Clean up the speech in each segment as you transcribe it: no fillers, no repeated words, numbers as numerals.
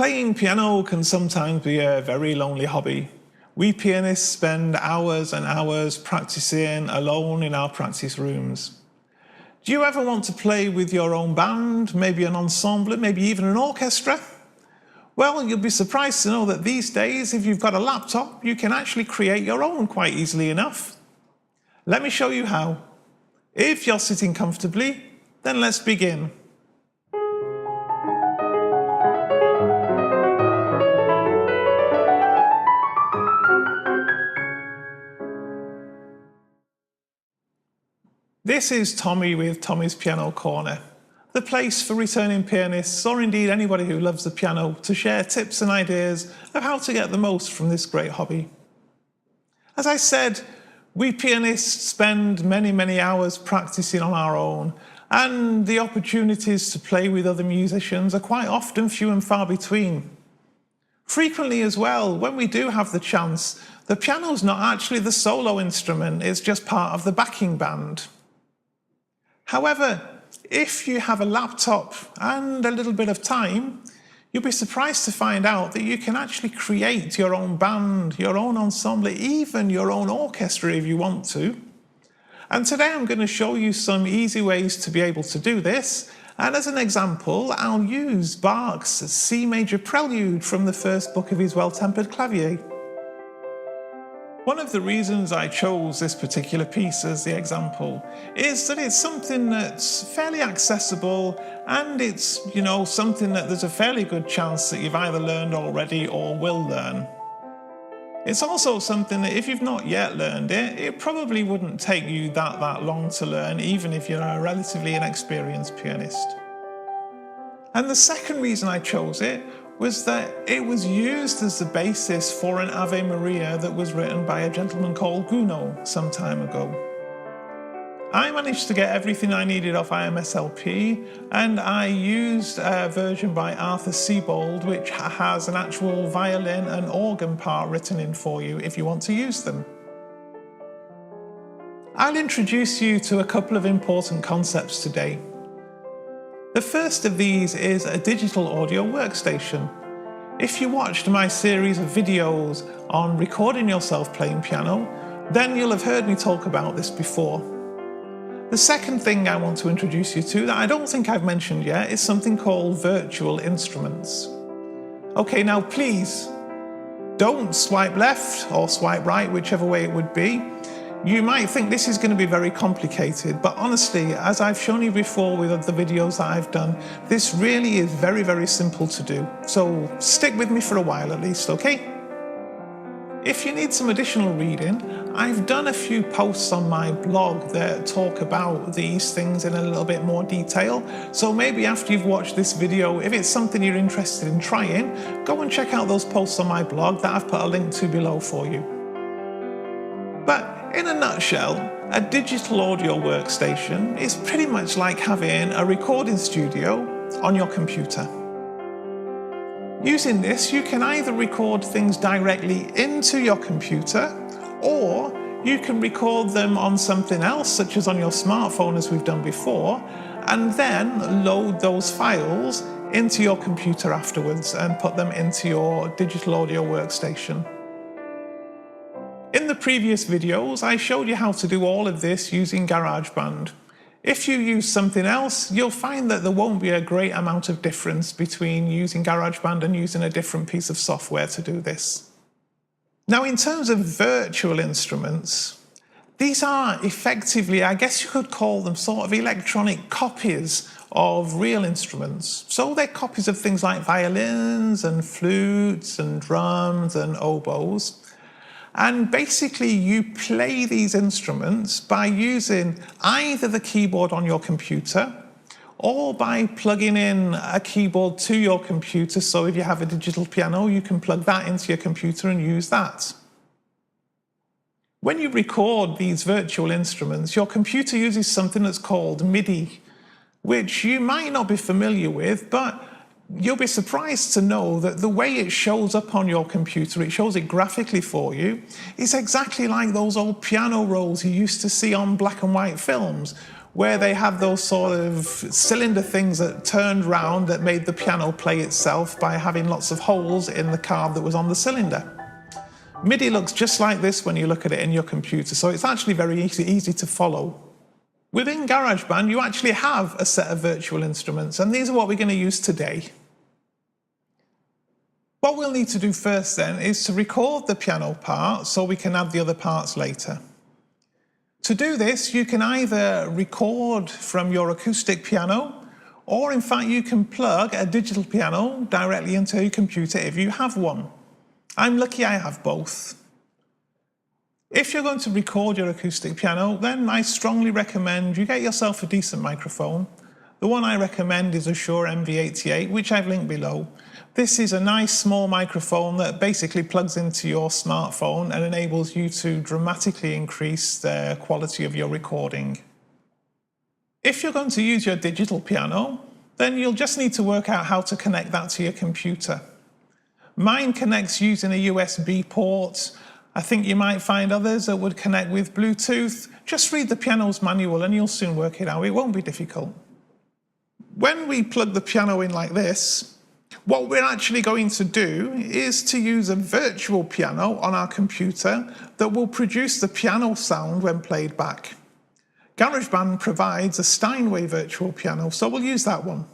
Playing piano can sometimes be a very lonely hobby. We pianists spend hours and hours practicing alone in our practice rooms. Do you ever want to play with your own band, maybe an ensemble, maybe even an orchestra? Well, you'll be surprised to know that these days, if you've got a laptop, you can actually create your own quite easily enough. Let me show you how. If you're sitting comfortably, then let's begin. This is Tommy with Tommy's Piano Corner, the place for returning pianists, or indeed anybody who loves the piano, to share tips and ideas of how to get the most from this great hobby. As I said, we pianists spend many hours practicing on our own, and the opportunities to play with other musicians are quite often few and far between. Frequently as well, when we do have the chance, the piano's not actually the solo instrument, it's just part of the backing band. However, if you have a laptop and a little bit of time, you'll be surprised to find out that you can actually create your own band, your own ensemble, even your own orchestra if you want to. And today I'm going to show you some easy ways to be able to do this. And as an example, I'll use Bach's C major Prelude from the first book of his Well-Tempered Clavier. One of the reasons I chose this particular piece as the example is that it's something that's fairly accessible, and it's, something that there's a fairly good chance that you've either learned already or will learn. It's also something that if you've not yet learned it, it probably wouldn't take you that long to learn, even if you're a relatively inexperienced pianist. And the second reason I chose it was that it was used as the basis for an Ave Maria that was written by a gentleman called Gounod some time ago. I managed to get everything I needed off IMSLP, and I used a version by Arthur Seibold, which has an actual violin and organ part written in for you if you want to use them. I'll introduce you to a couple of important concepts today. The first of these is a digital audio workstation. If you watched my series of videos on recording yourself playing piano, then you'll have heard me talk about this before. The second thing I want to introduce you to that I don't think I've mentioned yet is something called virtual instruments. Okay, now please, don't swipe left or swipe right, whichever way it would be. You might think this is going to be very complicated, but honestly, as I've shown you before with other videos that I've done, this really is very simple to do. So stick with me for a while at least, okay? If you need some additional reading, I've done a few posts on my blog that talk about these things in a little bit more detail. So maybe after you've watched this video, if it's something you're interested in trying, go and check out those posts on my blog that I've put a link to below for you. But in a nutshell, a digital audio workstation is pretty much like having a recording studio on your computer. Using this, you can either record things directly into your computer, or you can record them on something else, such as on your smartphone, as we've done before, and then load those files into your computer afterwards and put them into your digital audio workstation. In the previous videos, I showed you how to do all of this using Garageband. If you use something else, you'll find that there won't be a great amount of difference between using Garageband and using a different piece of software to do this. Now, in terms of virtual instruments, these are effectively, I guess you could call them sort of electronic copies of real instruments. So they're copies of things like violins and flutes and drums and oboes. And basically you play these instruments by using either the keyboard on your computer or by plugging in a keyboard to your computer. So if you have a digital piano, you can plug that into your computer and use that. When you record these virtual instruments, your computer uses something that's called MIDI, which you might not be familiar with, but you'll be surprised to know that the way it shows up on your computer, it shows it graphically for you, is exactly like those old piano rolls you used to see on black and white films, where they have those sort of cylinder things that turned round that made the piano play itself by having lots of holes in the card that was on the cylinder. MIDI looks just like this when you look at it in your computer, so it's actually very easy to follow. Within Garageband, you actually have a set of virtual instruments, and these are what we're going to use today. What we'll need to do first then is to record the piano part so we can add the other parts later. To do this, you can either record from your acoustic piano, or in fact you can plug a digital piano directly into your computer if you have one. I'm lucky I have both. If you're going to record your acoustic piano, then I strongly recommend you get yourself a decent microphone. The one I recommend is a Shure MV88, which I've linked below. This is a nice small microphone that basically plugs into your smartphone and enables you to dramatically increase the quality of your recording. If you're going to use your digital piano, then you'll just need to work out how to connect that to your computer. Mine connects using a USB port. I think you might find others that would connect with Bluetooth. Just read the piano's manual and you'll soon work it out. It won't be difficult. When we plug the piano in like this, what we're actually going to do is to use a virtual piano on our computer that will produce the piano sound when played back. Garageband provides a Steinway virtual piano, so we'll use that one.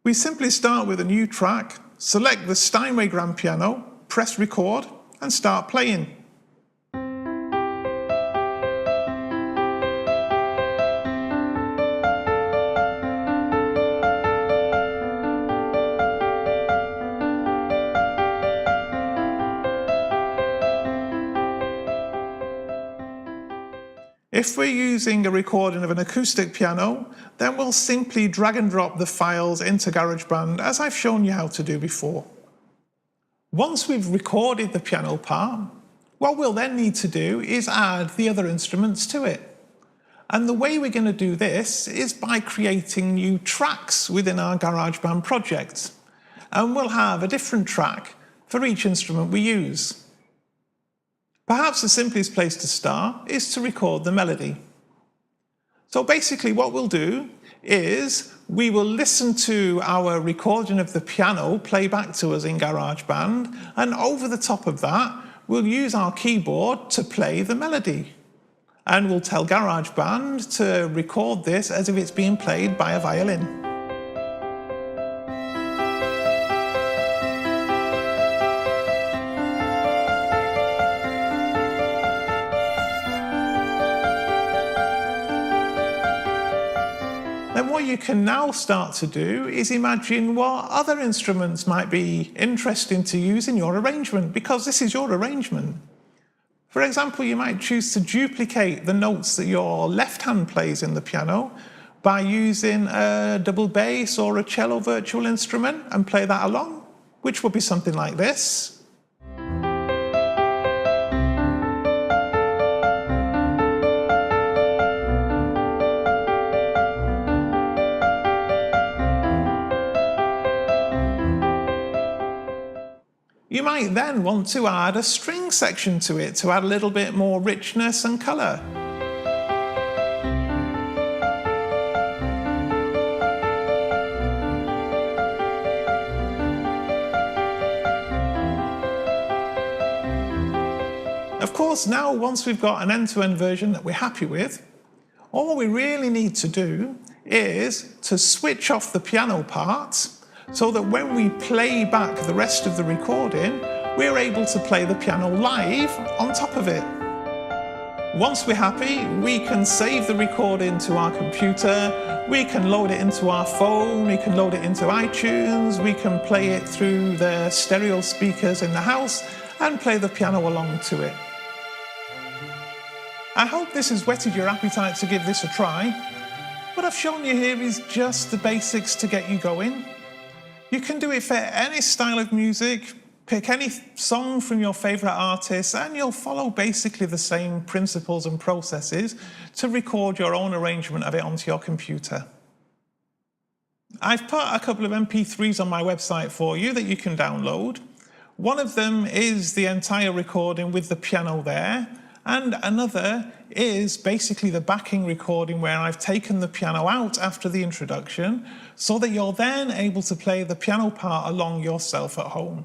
We simply start with a new track, select the Steinway grand piano, press record, and start playing. If we're using a recording of an acoustic piano, then we'll simply drag and drop the files into Garageband as I've shown you how to do before. Once we've recorded the piano part, what we'll then need to do is add the other instruments to it. And the way we're going to do this is by creating new tracks within our Garageband project. And we'll have a different track for each instrument we use. Perhaps the simplest place to start is to record the melody. So basically what we'll do is we will listen to our recording of the piano play back to us in GarageBand, and over the top of that we'll use our keyboard to play the melody. And we'll tell GarageBand to record this as if it's being played by a violin. Then what you can now start to do is imagine what other instruments might be interesting to use in your arrangement, because this is your arrangement. For example, you might choose to duplicate the notes that your left hand plays in the piano by using a double bass or a cello virtual instrument and play that along, which would be something like this. You might then want to add a string section to it to add a little bit more richness and colour. Of course, now once we've got an end-to-end version that we're happy with, all we really need to do is to switch off the piano part, so that when we play back the rest of the recording, we're able to play the piano live on top of it. Once we're happy, we can save the recording to our computer, we can load it into our phone, we can load it into iTunes, we can play it through the stereo speakers in the house and play the piano along to it. I hope this has whetted your appetite to give this a try. What I've shown you here is just the basics to get you going. You can do it for any style of music, pick any song from your favourite artist, and you'll follow basically the same principles and processes to record your own arrangement of it onto your computer. I've put a couple of MP3s on my website for you that you can download. One of them is the entire recording with the piano there, And another is basically the backing recording where I've taken the piano out after the introduction so that you're then able to play the piano part along yourself at home.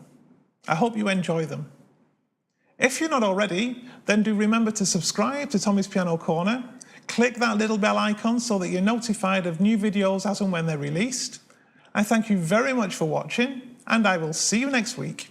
I hope you enjoy them. If you're not already, then do remember to subscribe to Tommy's Piano Corner. Click that little bell icon so that you're notified of new videos as and when they're released. I thank you very much for watching, and I will see you next week.